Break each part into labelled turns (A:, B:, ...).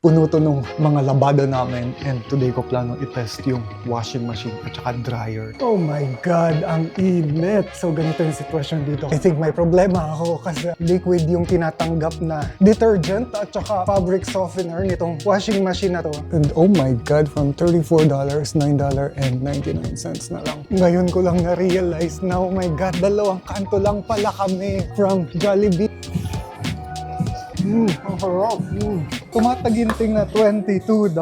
A: Puno to nung mga labada namin and today ko plano i-test yung washing machine at saka dryer. Oh my God, ang init! So ganito yung sitwasyon dito. I think may problema ako kasi liquid yung tinatanggap na detergent at saka fabric softener nitong washing machine na to. And oh my God, from $34, $9.99 na lang. Ngayon ko lang na-realize na oh my God, dalawang kanto lang pala kami from Jollibee. Ang harap. Tumataginting na $22.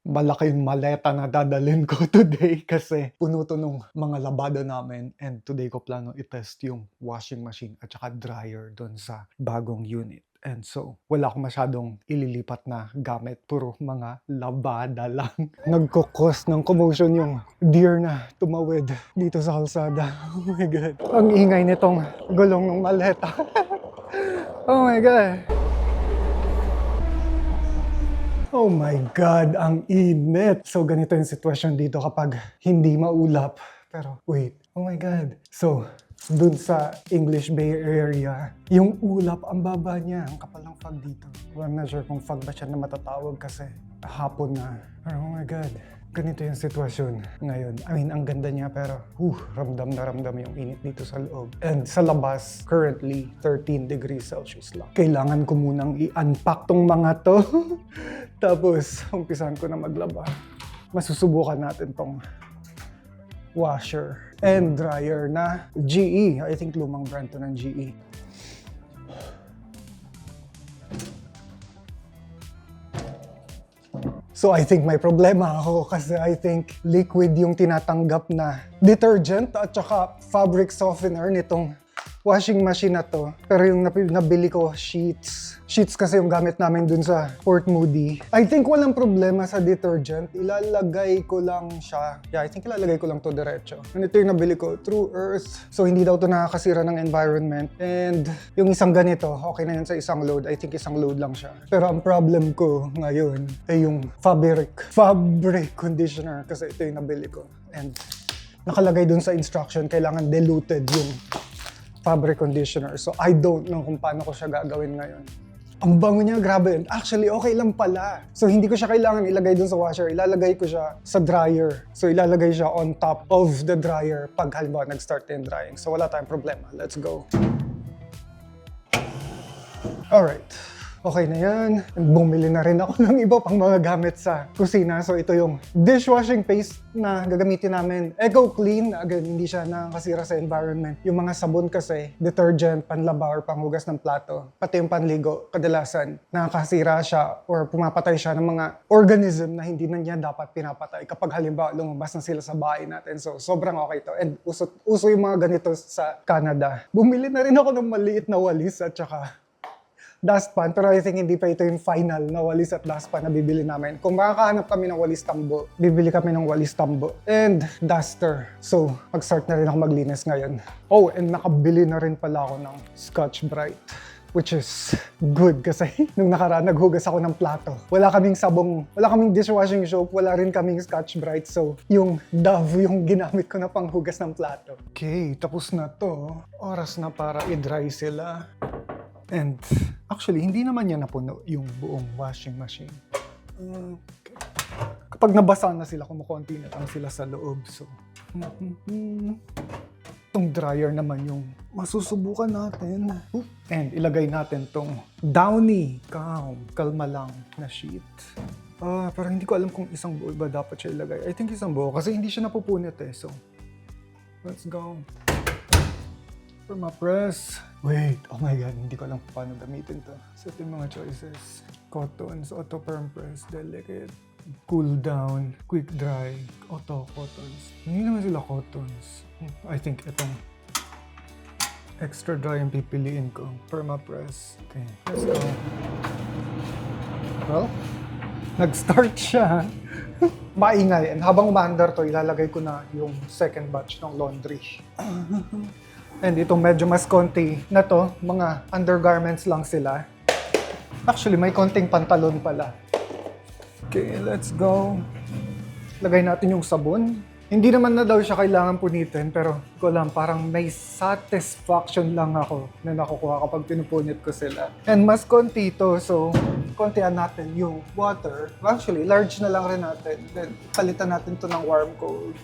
A: Malaki yung maleta na dadalhin ko today kasi puno to nung mga labada namin and today ko plano i-test yung washing machine at saka dryer doon sa bagong unit. And so, wala akong masyadong ililipat na gamit. Puro mga labada lang. Nagkukos ng commotion yung deer na tumawid dito sa kalsada. Oh my God. Ang ingay nitong gulong ng maleta. Oh my God. Oh my God, ang init. So ganito yung sitwasyon dito kapag hindi maulap. Pero wait, oh my God. So, dun sa English Bay Area, yung ulap, ang baba niya. Ang kapal ng fog dito. Well, I'm not sure kung fog ba siya na matatawag kasi hapon na. Pero oh my God, ganito yung sitwasyon ngayon. I mean, ang ganda niya pero ramdam na ramdam yung init dito sa loob. And sa labas, currently 13 degrees Celsius lang. Kailangan ko munang i-unpack tong mga to. Tapos, umpisan ko na maglaba. Masusubukan natin tong washer and dryer na GE. I think lumang brand to ng GE. So I think may problema ako kasi I think liquid yung tinatanggap na detergent at saka fabric softener nitong washing machine na to. Pero yung nabili ko, sheets. Sheets kasi yung gamit namin dun sa Port Moody. I think walang problema sa detergent. Ilalagay ko lang siya. Yeah, I think ilalagay ko lang to diretso. And ito yung nabili ko, True Earth. So hindi daw to nakakasira ng environment. And yung isang ganito, okay na yun sa isang load. I think isang load lang siya. Pero ang problem ko ngayon ay yung fabric conditioner kasi ito yung nabili ko. And nakalagay dun sa instruction, kailangan diluted yung fabric conditioner. So, I don't know kung paano ko siya gagawin ngayon. Ang bango niya, grabe. And actually, okay lang pala. So, hindi ko siya kailangan ilagay dun sa washer. Ilalagay ko siya sa dryer. So, ilalagay siya on top of the dryer pag halimbawa nag-start yung drying. So, wala tayong problema. Let's go. Alright. Okay na yan. Bumili na rin ako ng iba pang mga gamit sa kusina. So ito yung dishwashing paste na gagamitin namin. Eco Clean. Again, hindi siya nakakasira sa environment. Yung mga sabon kasi, detergent, panlaba or panghugas ng plato, pati yung panligo, kadalasan nakakasira siya or pumapatay siya ng mga organism na hindi na niya dapat pinapatay kapag halimbawa lumabas na sila sa bahay natin. So sobrang okay to. And uso yung mga ganito sa Canada. Bumili na rin ako ng maliit na walis at saka dustpan, pero I think hindi pa ito yung final na walis at dustpan na bibili namin. Kung makakahanap kami ng walis tambo, bibili kami ng walis tambo and duster. So, mag-start na rin ako maglinis ngayon. Oh, and nakabili na rin pala ako ng Scotch Brite, which is good kasi nung nakaraan naghugas ako ng plato. Wala kaming sabong, wala kaming dishwashing soap, wala rin kaming Scotch Brite. So, yung Dove yung ginamit ko na panghugas ng plato. Okay, tapos na to. Oras na para i-dry sila. And actually, hindi naman niya napuno yung buong washing machine. Okay. Kapag nabasa na sila, kumukonti na lang sila sa loob. So, itong dryer naman yung masusubukan natin. And ilagay natin tong Downy Kalma lang na sheet. Pero hindi ko alam kung isang buo ba dapat siya ilagay. I think isang buo kasi hindi siya napupunit eh. So, let's go. Permapress. Wait, oh my God, hindi ko alam paano gamitin to. So ito yung mga choices. Cottons, auto perm press, delicate, cool down, quick dry, auto cottons. Hindi naman sila cottons. I think itong extra dry yung pipiliin ko. Permapress. Okay, let's go. Well, nag-start siya. Maingay. And habang umaandar to, ilalagay ko na yung second batch ng laundry. And ito medyo mas konti na to, mga undergarments lang sila. Actually, may konting pantalon pala. Okay, let's go. Lagay natin yung sabon. Hindi naman na daw siya kailangan punitin, pero ko lang, parang may satisfaction lang ako na nakukuha kapag pinupunit ko sila. And mas konti ito, so kontihan natin yung water. Actually, large na lang rin natin. Then, palitan natin to ng warm cold.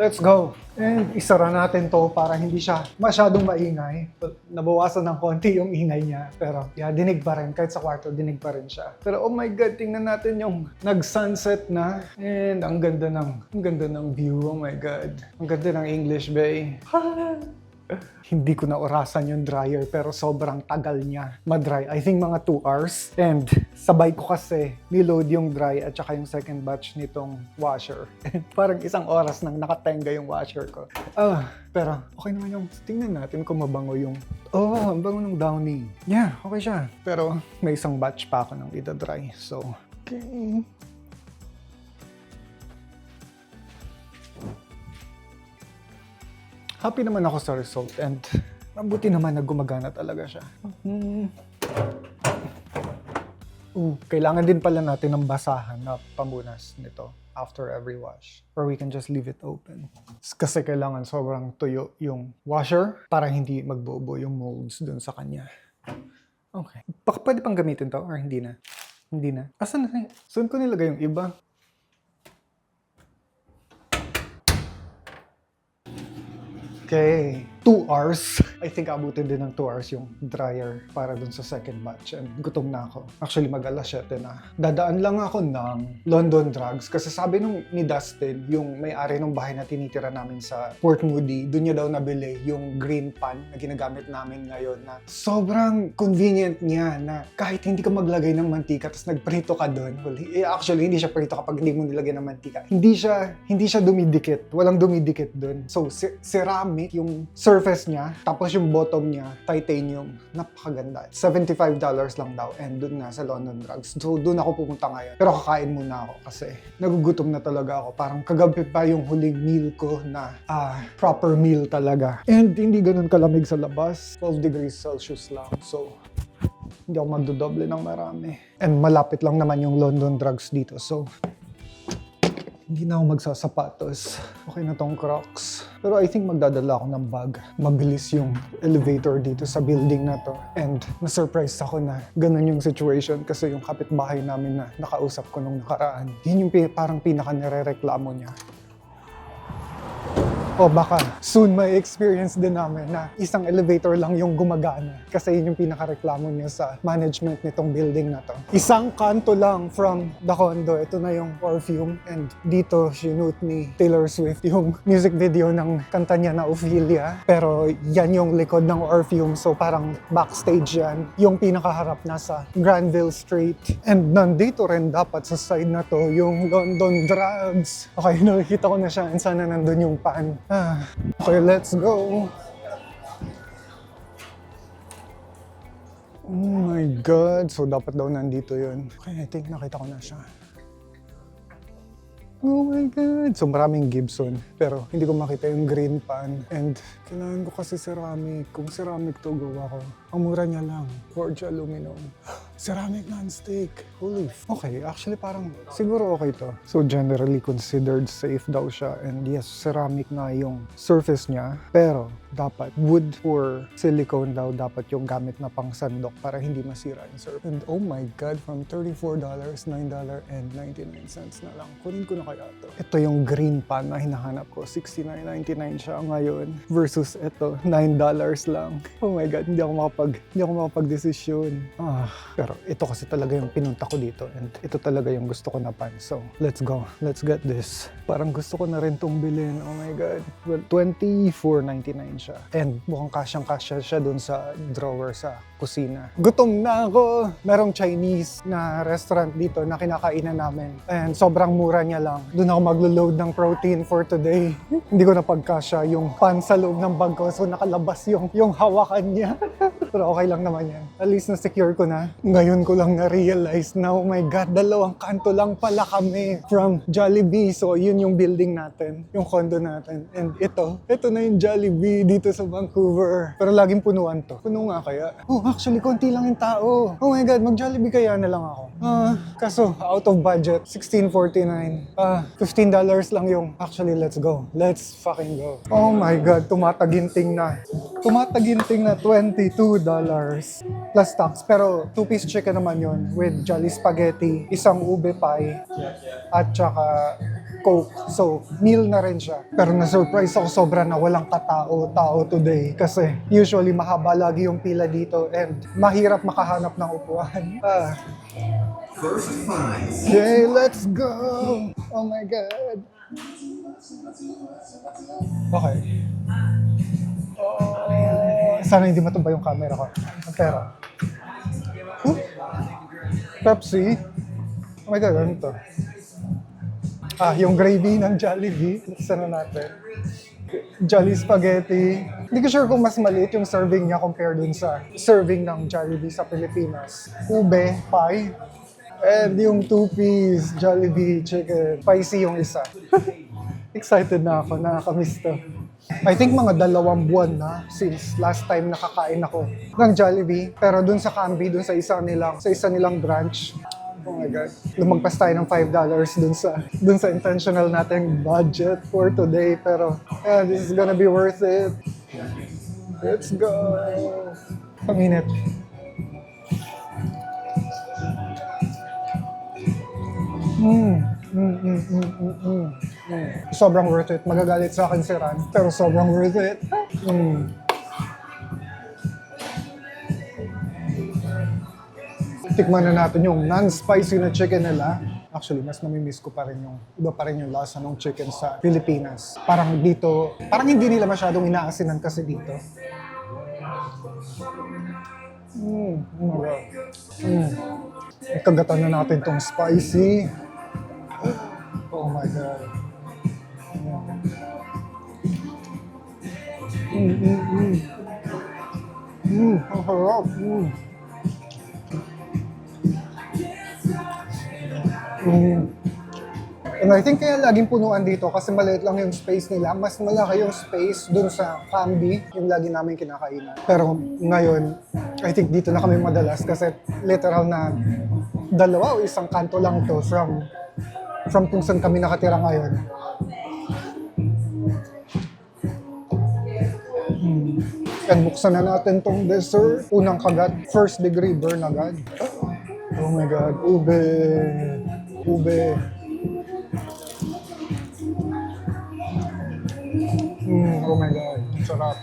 A: Let's go! And isara natin to para hindi siya masyadong maingay. Nabawasan ng konti yung ingay niya. Pero yeah, dinig pa rin. Kahit sa kwarto, dinig pa rin siya. Pero oh my God, tingnan natin yung nag-sunset na. And ang ganda ng view. Oh my God. Ang ganda ng English Bay. Hindi ko na orasan yung dryer pero sobrang tagal niya ma-dry. I think mga 2 hours. And sabay ko kasi niload yung dry at saka yung second batch nitong washer. Parang 1 oras nang nakatenga yung washer ko. Pero okay naman yung tingnan natin kung mabango yung... ang bango ng Downy. Yeah, okay siya. Pero may 1 batch pa ako nang ida-dry. So, okay. Happy naman ako sa result and mabuti naman na gumagana talaga siya. Kailangan din pala natin ng basahan na pamunas nito after every wash. Or we can just leave it open. Kasi kailangan sobrang tuyo yung washer para hindi magbubo yung molds dun sa kanya. Okay. Pwede pang gamitin to or hindi na? Hindi na. Asan na? Saan ko nilagay yung iba? Okay. 2 hours. I think abutin din ng 2 hours yung dryer para dun sa second batch. And gutom na ako. Actually, mag-alas 7 na. Dadaan lang ako ng London Drugs kasi sabi ni Dustin, yung may-ari ng bahay na tinitira namin sa Port Moody, dun niya daw nabili yung green pan na ginagamit namin ngayon na sobrang convenient niya na kahit hindi ka maglagay ng mantika tapos nagprito ka dun. Well, actually, hindi siya prito kapag hindi mo nilagay ng mantika. Hindi siya dumidikit. Walang dumidikit dun. So, ceramic yung surface niya, tapos yung bottom niya, titanium. Napakaganda. $75 lang daw. And dun nga sa London Drugs. So, dun ako pupunta ngayon. Pero kakain muna ako kasi nagugutom na talaga ako. Parang kagabi pa yung huling meal ko na proper meal talaga. And hindi ganun kalamig sa labas. 12 degrees Celsius lang. So, hindi ako magdodoble ng marami. And malapit lang naman yung London Drugs dito. So, hindi na ako magsasapatos. Okay na tong Crocs. Pero I think magdadala ako ng bag. Mabilis yung elevator dito sa building na to. And na-surprise ako na ganun yung situation kasi yung kapitbahay namin na nakausap ko nung nakaraan. Yun yung parang pinaka-nirereklamo niya. O baka soon may experience din namin na isang elevator lang yung gumagana. Kasi yun yung pinakareklamo niya sa management nitong building na to. Isang kanto lang from the condo. Ito na yung Orpheum. And dito, sinute ni Taylor Swift yung music video ng kanta niya na Ophelia. Pero yan yung likod ng Orpheum. So parang backstage yan. Yung pinakaharap nasa Granville Street. And nandito rin dapat sa side na to yung London Drugs. Okay, nakikita ko na siya. And sana nandun yung pan. Okay, let's go. Oh my God. So, dapat daw nandito yun. Okay, I think nakita ko na siya. Oh my God. So, maraming Gibson. Pero, hindi ko makita yung green pan. And, kailangan ko kasi ceramic. Kung ceramic to, gawa ko. Ang mura niya lang. Forged aluminum. Ceramic non-stick. Holy okay, actually parang siguro okay to. So generally considered safe daw siya. And yes, ceramic na yung surface niya. Pero dapat wood or silicone daw dapat yung gamit na pang sandok para hindi masira yung surface. And oh my God, from $34, $9.99 na lang. Kunin ko na kaya to. Ito yung green pan na hinahanap ko. $69.99 siya ngayon. Versus ito, $9 lang. Oh my God, hindi ako makapag-desisyon. Pero ito kasi talaga yung pinunta ko dito and ito talaga yung gusto ko na pan. So, let's go. Let's get this. Parang gusto ko na rin itong bilhin. Oh my God. Well, $24.99 siya. And mukhang kasyang-kasya siya dun sa drawer sa kusina. Gutom na ako! Merong Chinese na restaurant dito na kinakainan namin. And sobrang mura niya lang. Doon ako maglo-load ng protein for today. Hindi ko napagkasya yung pan sa loob ng bag ko. So nakalabas yung hawakan niya. Pero okay lang naman yan. At least na-secure ko na. Ngayon ko lang na-realize na, oh my God, dalawang kanto lang pala kami from Jollibee. So, yun yung building natin, yung condo natin. And ito na yung Jollibee dito sa Vancouver. Pero laging punuan to. Puno nga kaya? Oh, actually, konti lang yung tao. Oh my God, mag-Jollibee kaya na lang ako. Kaso, out of budget, $16.49. $15 lang yung, actually, let's go. Let's fucking go. Oh my God, tumataginting na. Tumataginting na $22 plus tax. Pero 2-piece chicken naman yun with Jolly Spaghetti, isang ube pie, at saka Coke. So, meal na rin siya. Pero na-surprise ako sobra na walang katao-tao today. Kasi usually mahaba lagi yung pila dito and mahirap makahanap ng upuan. Okay, let's go! Oh my God! Okay. Sana hindi matubay yung camera ko. Pero, Pepsi. Oh my God, ano to? Yung gravy ng Jollibee. Sana natin. Jolly Spaghetti. Hindi ko sure kung mas maliit yung serving niya compare dun sa serving ng Jollibee sa Pilipinas. Ube, pie. And yung 2-piece Jollibee chicken. Spicy yung isa. Excited na ako. Nakakamiss to. I think mga 2 buwan na since last time nakakain ako ng Jollibee. Pero dun sa Camby, dun sa isa nilang branch. Oh my God. Lumagpas tayo ng $5 dun sa intentional nating budget for today. Pero, yeah, this is gonna be worth it. Let's go. Paminit. Sobrang worth it. Magagalit sa akin si Ran, pero sobrang worth it. Tikman na natin yung non-spicy na chicken nila. Actually, mas namimiss ko pa rin iba pa rin yung lasa ng chicken sa Pilipinas. Parang dito, parang hindi nila masyadong inaasinan kasi dito. Ikagatan na natin tong spicy. Oh my God. Ang harap. And I think kaya laging punuan dito kasi maliit lang yung space nila. Mas malaki yung space dun sa Camby, yung lagi namin kinakainan. Pero ngayon, I think dito na kami madalas kasi literal na 2 o 1 kanto lang to from kung saan kami nakatira ngayon. And buksan na natin tong dessert. Unang kagat, first degree burn agad. Oh my God, ube. Oh my God, sarap.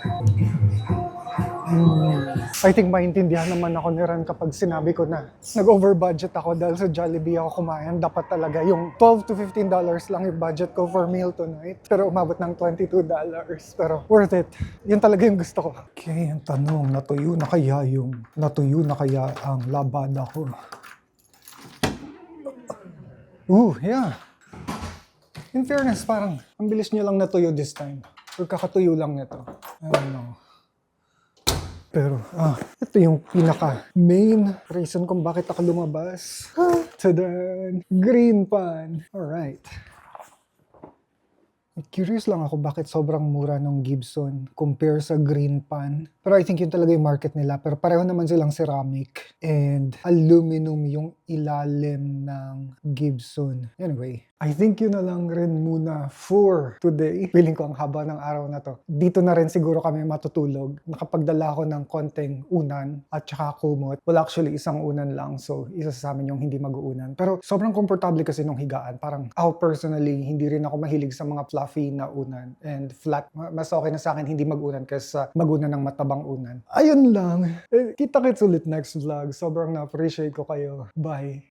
A: I think maintindihan naman ako ni Ran kapag sinabi ko na nag-over budget ako dahil sa Jollibee ako kumain. Dapat talaga yung $12 to $15 lang yung budget ko for meal tonight. Pero umabot ng $22. Pero worth it. Yun talaga yung gusto ko. Okay, ang tanong, natuyo na kaya ang labada ko? Yeah. In fairness, parang ang bilis nyo lang natuyo this time. Or kakatuyo lang nito. I don't know. Pero, ito yung pinaka-main reason kung bakit ako lumabas. Tadan! Green pan! Alright. Curious lang ako bakit sobrang mura ng Gibson compare sa green pan. Pero I think yun talaga yung market nila. Pero pareho naman silang ceramic and aluminum yung ilalim ng Gibson. Anyway, I think yun na lang rin muna for today. Feeling ko ang haba ng araw na to. Dito na rin siguro kami matutulog. Nakapagdala ako ng konting unan at saka kumot. Well, actually, isang unan lang. So, isa sa amin yung hindi mag-uunan. Pero sobrang komportable kasi nung higaan. Parang ako personally, hindi rin ako mahilig sa mga fluffy na unan. And flat. Mas okay na sa akin hindi mag-unan kaysa mag-unan ng matabang unan. Ayun lang. Kita-kits ulit next vlog. Sobrang na-appreciate ko kayo. Bye.